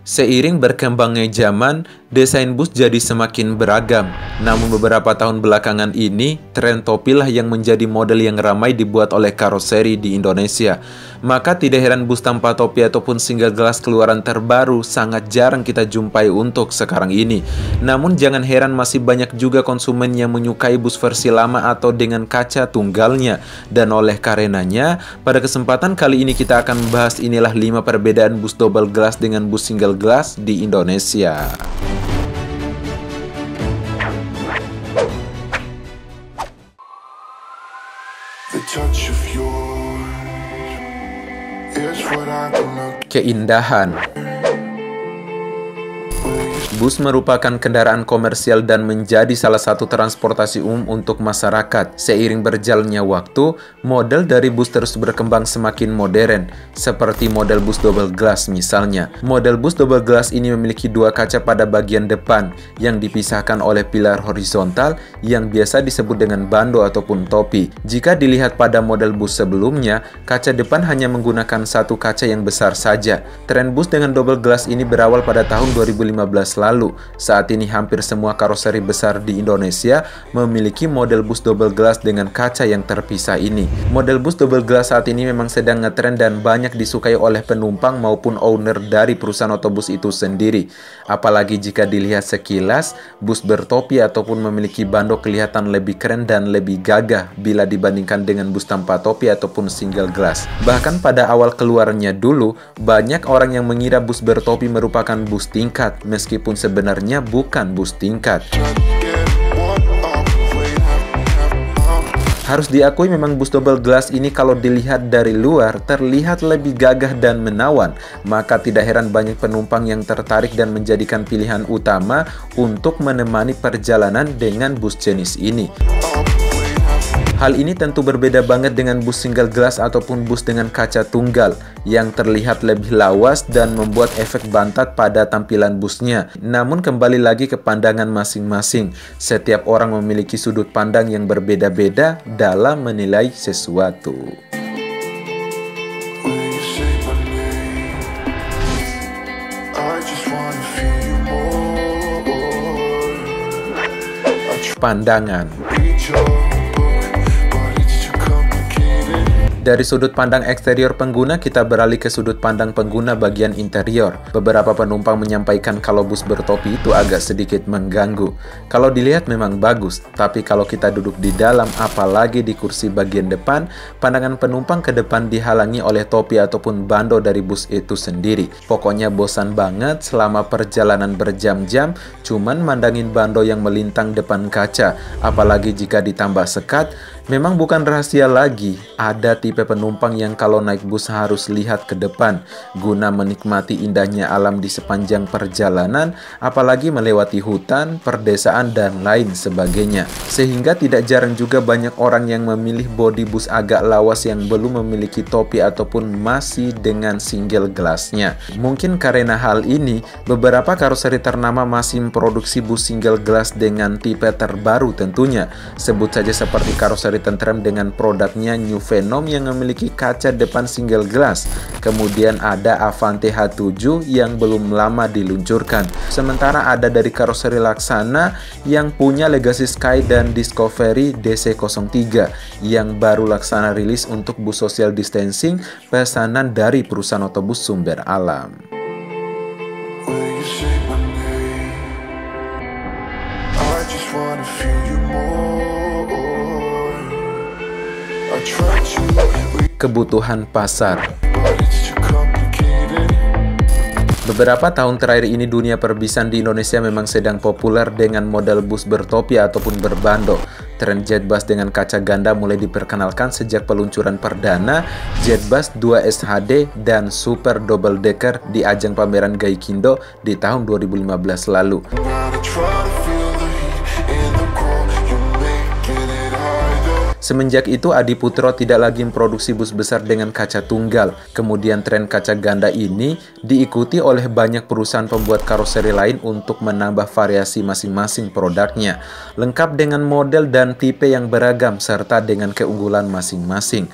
Seiring berkembangnya zaman, desain bus jadi semakin beragam. Namun beberapa tahun belakangan ini, tren topilah yang menjadi model yang ramai dibuat oleh karoseri di Indonesia. Maka tidak heran bus tanpa topi ataupun single glass keluaran terbaru sangat jarang kita jumpai untuk sekarang ini. Namun jangan heran masih banyak juga konsumen yang menyukai bus versi lama atau dengan kaca tunggalnya. Dan oleh karenanya, pada kesempatan kali ini kita akan membahas inilah 5 perbedaan bus double glass dengan bus single glass di Indonesia. Keindahan. Bus merupakan kendaraan komersial dan menjadi salah satu transportasi umum untuk masyarakat. Seiring berjalannya waktu, model dari bus terus berkembang semakin modern, seperti model bus double glass misalnya. Model bus double glass ini memiliki 2 kaca pada bagian depan yang dipisahkan oleh pilar horizontal yang biasa disebut dengan bando ataupun topi. Jika dilihat pada model bus sebelumnya, kaca depan hanya menggunakan 1 kaca yang besar saja. Tren bus dengan double glass ini berawal pada tahun 2015 lalu. Saat ini hampir semua karoseri besar di Indonesia memiliki model bus double glass dengan kaca yang terpisah ini. Model bus double glass saat ini memang sedang ngetren dan banyak disukai oleh penumpang maupun owner dari perusahaan otobus itu sendiri. Apalagi jika dilihat sekilas, bus bertopi ataupun memiliki bando kelihatan lebih keren dan lebih gagah bila dibandingkan dengan bus tanpa topi ataupun single glass. Bahkan pada awal keluarnya dulu, banyak orang yang mengira bus bertopi merupakan bus tingkat, meskipun sebenarnya bukan bus tingkat. Harus diakui memang bus double glass ini kalau dilihat dari luar terlihat lebih gagah dan menawan, maka tidak heran banyak penumpang yang tertarik dan menjadikan pilihan utama untuk menemani perjalanan dengan bus jenis ini. Hal ini tentu berbeda banget dengan bus single glass ataupun bus dengan kaca tunggal yang terlihat lebih lawas dan membuat efek bantat pada tampilan busnya. Namun kembali lagi ke pandangan masing-masing. Setiap orang memiliki sudut pandang yang berbeda-beda dalam menilai sesuatu. Pandangan. Dari sudut pandang eksterior pengguna, kita beralih ke sudut pandang pengguna bagian interior. Beberapa penumpang menyampaikan kalau bus bertopi itu agak sedikit mengganggu. Kalau dilihat memang bagus, tapi kalau kita duduk di dalam, apalagi di kursi bagian depan, pandangan penumpang ke depan dihalangi oleh topi ataupun bando dari bus itu sendiri. Pokoknya bosan banget selama perjalanan berjam-jam, cuman mandangin bando yang melintang depan kaca. Apalagi jika ditambah sekat. Memang bukan rahasia lagi, ada tipe penumpang yang kalau naik bus harus lihat ke depan guna menikmati indahnya alam di sepanjang perjalanan, apalagi melewati hutan, perdesaan, dan lain sebagainya. Sehingga tidak jarang juga banyak orang yang memilih bodi bus agak lawas yang belum memiliki topi ataupun masih dengan single glassnya. Mungkin karena hal ini, beberapa karoseri ternama masih memproduksi bus single glass dengan tipe terbaru tentunya. Sebut saja seperti karoseri Tentrem dengan produknya New Venom yang memiliki kaca depan single glass. Kemudian ada Avante H7 yang belum lama diluncurkan. Sementara ada dari karoseri Laksana yang punya Legacy Sky dan Discovery DC03 yang baru Laksana rilis untuk bus social distancing pesanan dari perusahaan otobus sumber alam. Kebutuhan pasar. Beberapa tahun terakhir ini dunia perbisan di Indonesia memang sedang populer dengan model bus bertopi ataupun berbando. Tren Jetbus dengan kaca ganda mulai diperkenalkan sejak peluncuran perdana Jetbus 2 SHD dan Super Double Decker di ajang pameran Gaikindo di tahun 2015 lalu. Semenjak itu Adiputro tidak lagi memproduksi bus besar dengan kaca tunggal. Kemudian tren kaca ganda ini diikuti oleh banyak perusahaan pembuat karoseri lain untuk menambah variasi masing-masing produknya, lengkap dengan model dan tipe yang beragam serta dengan keunggulan masing-masing.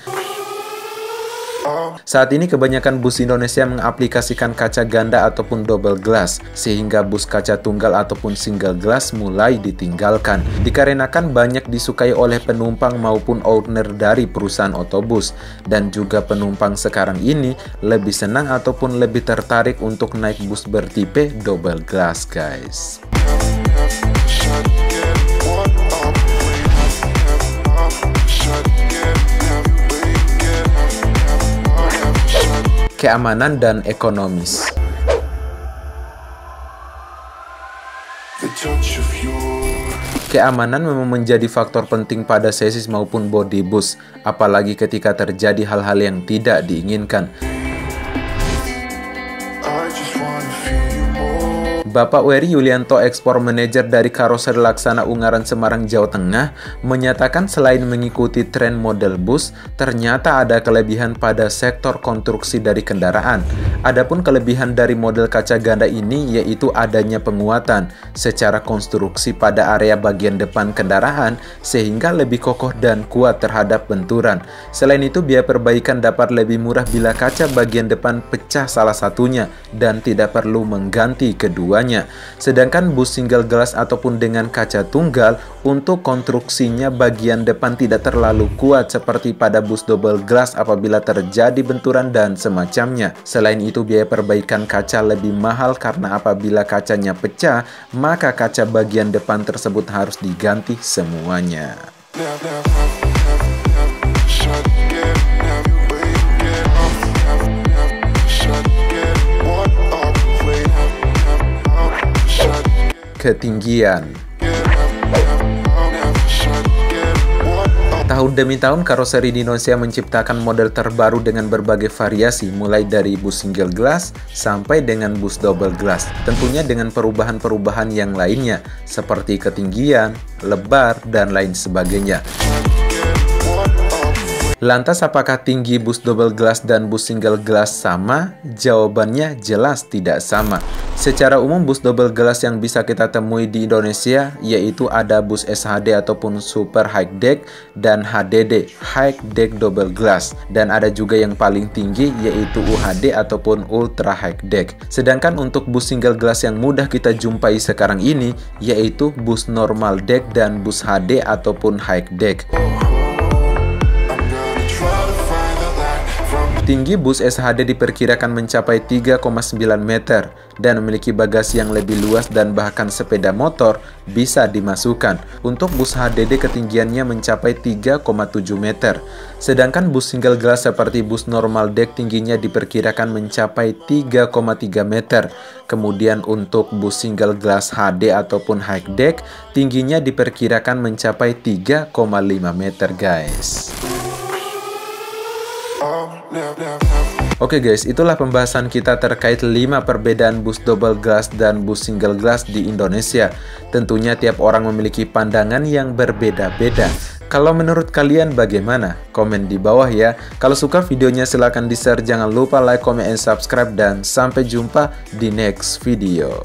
Saat ini kebanyakan bus Indonesia mengaplikasikan kaca ganda ataupun double glass, sehingga bus kaca tunggal ataupun single glass mulai ditinggalkan. Dikarenakan banyak disukai oleh penumpang maupun owner dari perusahaan otobus, dan juga penumpang sekarang ini lebih senang ataupun lebih tertarik untuk naik bus bertipe double glass, guys. Keamanan dan ekonomis. Keamanan memang menjadi faktor penting pada chassis maupun bodi bus, apalagi ketika terjadi hal-hal yang tidak diinginkan. Bapak Wery Yulianto, ekspor manajer dari Karoseri Laksana Ungaran, Semarang, Jawa Tengah, menyatakan selain mengikuti tren model bus, ternyata ada kelebihan pada sektor konstruksi dari kendaraan. Adapun kelebihan dari model kaca ganda ini yaitu adanya penguatan secara konstruksi pada area bagian depan kendaraan sehingga lebih kokoh dan kuat terhadap benturan. Selain itu, biaya perbaikan dapat lebih murah bila kaca bagian depan pecah salah satunya dan tidak perlu mengganti kedua. Sedangkan bus single glass ataupun dengan kaca tunggal, untuk konstruksinya bagian depan tidak terlalu kuat seperti pada bus double glass apabila terjadi benturan dan semacamnya. Selain itu, biaya perbaikan kaca lebih mahal karena apabila kacanya pecah, maka kaca bagian depan tersebut harus diganti semuanya. Ketinggian. Tahun demi tahun, karoseri di Indonesia menciptakan model terbaru dengan berbagai variasi, mulai dari bus single glass sampai dengan bus double glass. Tentunya dengan perubahan-perubahan yang lainnya, seperti ketinggian, lebar, dan lain sebagainya. Lantas, apakah tinggi bus double glass dan bus single glass sama? Jawabannya jelas tidak sama. Secara umum, bus double glass yang bisa kita temui di Indonesia yaitu ada bus SHD ataupun Super High Deck dan HDD, High Deck Double Glass. Dan ada juga yang paling tinggi yaitu UHD ataupun Ultra High Deck. Sedangkan untuk bus single glass yang mudah kita jumpai sekarang ini yaitu bus normal deck dan bus HD ataupun High Deck. Tinggi bus SHD diperkirakan mencapai 3,9 meter dan memiliki bagasi yang lebih luas dan bahkan sepeda motor bisa dimasukkan. Untuk bus HDD ketinggiannya mencapai 3,7 meter. Sedangkan bus single glass seperti bus normal deck tingginya diperkirakan mencapai 3,3 meter. Kemudian untuk bus single glass HD ataupun high deck tingginya diperkirakan mencapai 3,5 meter, guys. Oke guys, itulah pembahasan kita terkait 5 perbedaan bus double glass dan bus single glass di Indonesia. Tentunya tiap orang memiliki pandangan yang berbeda-beda. Kalau menurut kalian bagaimana? Komen di bawah ya. Kalau suka videonya silahkan di-share, jangan lupa like, comment, and subscribe, dan sampai jumpa di next video.